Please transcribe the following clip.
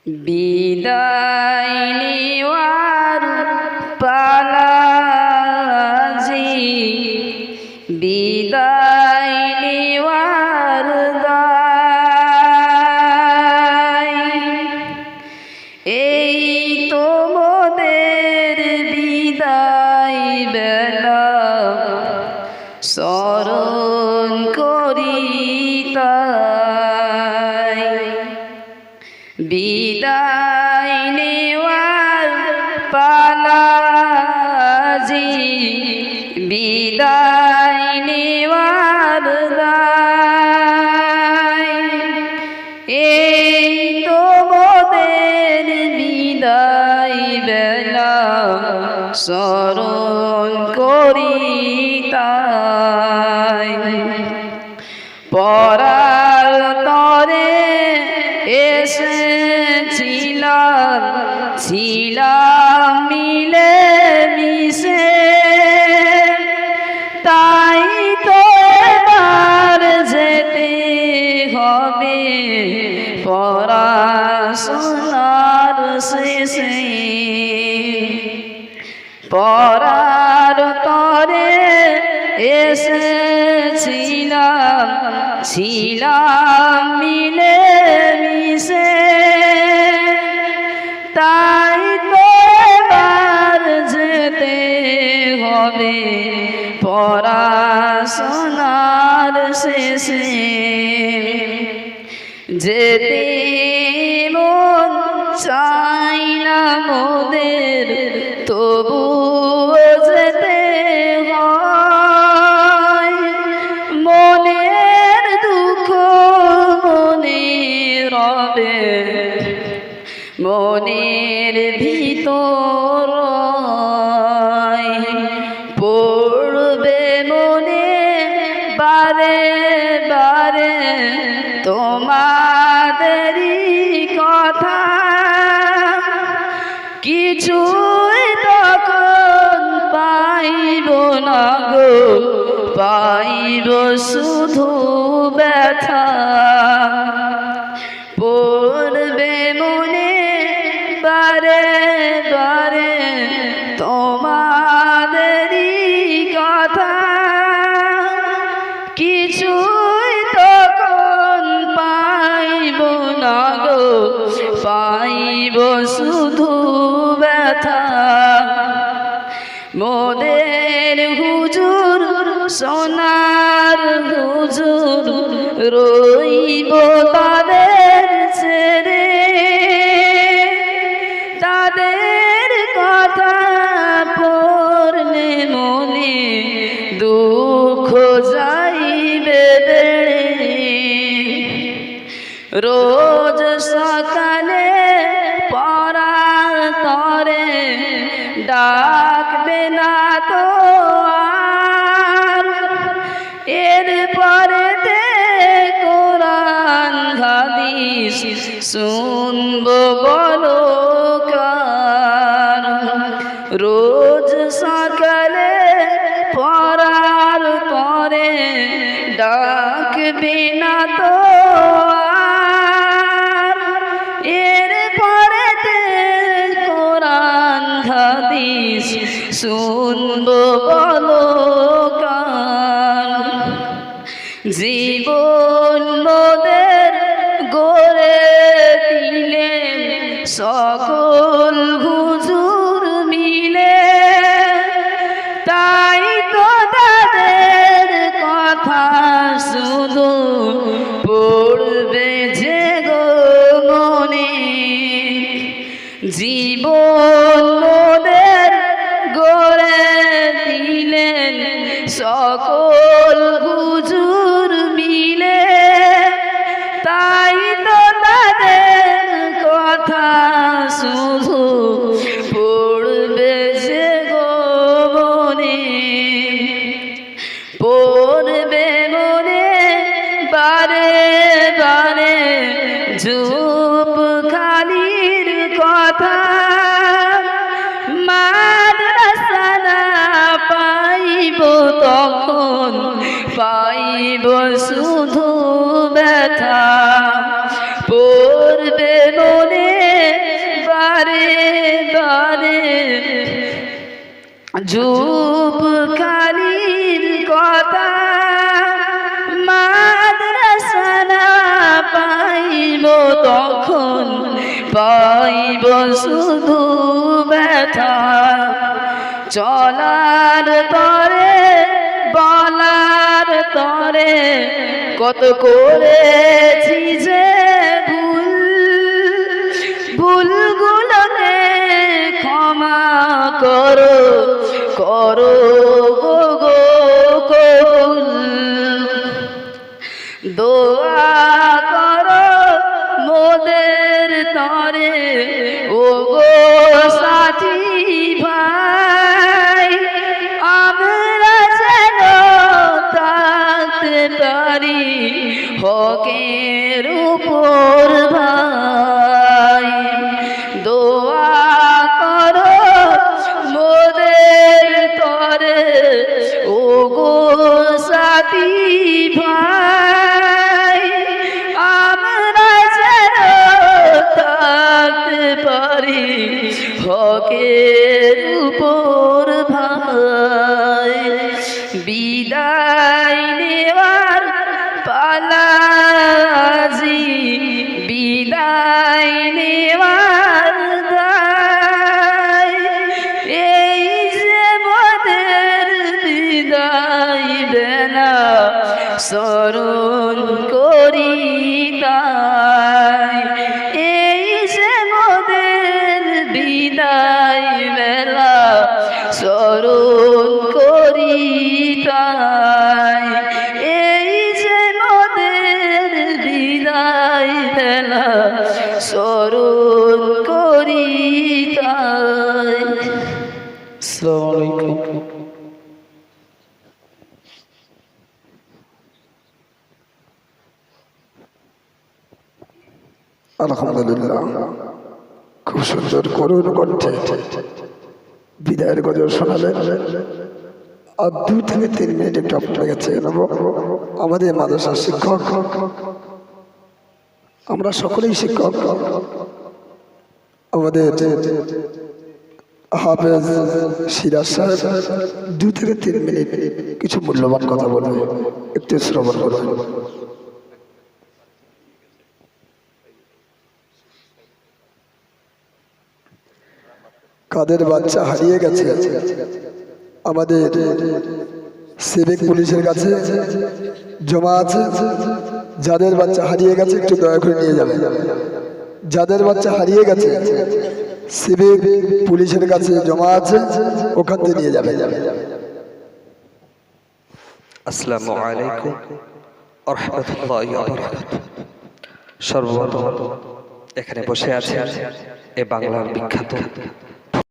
বিদায় নেওয়ার পালাজি, বিদায় নেওয়ার দায়। এই তো মোদের বিদায় বেলা, স্মরণ করি তাই। বিদায় নেওয়ার পালাজি, বিদায় নেওয়ার দায়। এই তো মোদের বিদায় বেলা, স্মরণ করি তাই। পরার তরে এসেছিলাম, ছিলাম মিলে মিশে, তাই তো এবার যেতে হবে পড়াশোনার শেষে। পরার তরে এসেছিলাম, ছিলাম মিলে মিশে, তাই তো এবার যেতে হবে পড়াশোনার শেষে। যেতে মন চাই না মোদের, তবু যেতে হয়। মনের দুঃখ মনে রবে, মনের ভিতর পড়বে মনে বারে বারে তোমাদেরই কথা। কিছুই তখন পাইব না গো, পাইব শুধু ব্যথা। পড়বে মনে বারে বারে তোমাদেরই কথা। কিছুই তখন পাইব না গো, পাইব শুধু ব্যথা। মোদের হুজুর সোনার হুজুর, রইব তাদের ছেড়ে। তাদের কথা পড়লে মনে দুঃখ যাইবে বেড়ে। রোজ সকালে পরার তরে ডাকবে না তো আর। এরপরে কোরআন হাদিস শুনব বলো কার। রোজ সকালে পরার পরে ডাকবে না তো আর। এরপরে কোরআন হাদিস শুনব বলো কার। জীবন মোদের গড়ে দিলেন সকল হুজুর মিলে, তাই তো তাদের কথা শুধু পড়বে যে গো মনে। জীবন মোদের গড়ে দিলেন সকল হুজুর মিলে, তাই তো তাদের কথা শুধু পড়বে যে গো মনে। পড়বে মনে বারে বারে ঝোপ খালির কথা। মাদ্রাসা না পাইব তখন, পাইব শুধু ব্যথা। পড়বে মনে ঝুপ খালির কথা মাদ্রাসা না পাইব তখন পাইব শুধু ব্যথা চলার তরে বলার তরে কত করেছি যে ভুলগুলোকে ক্ষমা করো করো গো গো কবুল দোয়া করো মোদের তরে ও গো সাথী ভাই আমরা যেন থাকতে পারি হকের উপর ভাই দোয়া করো মোদের তরে ও গো সাথী ভাই আমরা যেন থাকতে পারি হকের উপর ভাই বিদায় নেওয়ার পালাজি বিদায় নেওয়ার দায় এই যে মোদের বিদায় বেলা স্মরণ করি তাই এই যে মোদের বিদায় বেলা স্মরণ করি তাই এই যে মোদের বিদায় বেলা স্মরণ করি তাই। আসসালামু আলাইকুম। আলহামদুলিল্লাহ, খুব সুন্দর করুণ কণ্ঠে বিদায়ের গজল শোনালেন। আর 2 থেকে 3 মিনিট একটু আপনার কাছে নেব। আমাদের মাদ্রাসার শিক্ষক, আমরা সকলেই শিক্ষক, আমাদের হাফেজ সিরাজ সাহেব 2 থেকে 3 মিনিট কিছু মূল্যবান কথা বলবে, একটু শ্রবণ করবেন। কাদের বাচ্চা হারিয়ে গেছে আমাদের সিভিক পুলিশের কাছে জমা আছে। যাদের বাচ্চা হারিয়ে গেছে একটু দয়া করে নিয়ে যাবেন। যাদের বাচ্চা হারিয়ে গেছে সিভিক পুলিশের কাছে জমা আছে, ওখান থেকে নিয়ে যাবেন। আসসালামু আলাইকুম ওয়া রাহমাতুল্লাহি ওয়া বারাকাতুহু। সর্বপ্রথম এখানে বসে আছে এ বাংলার বিখ্যাত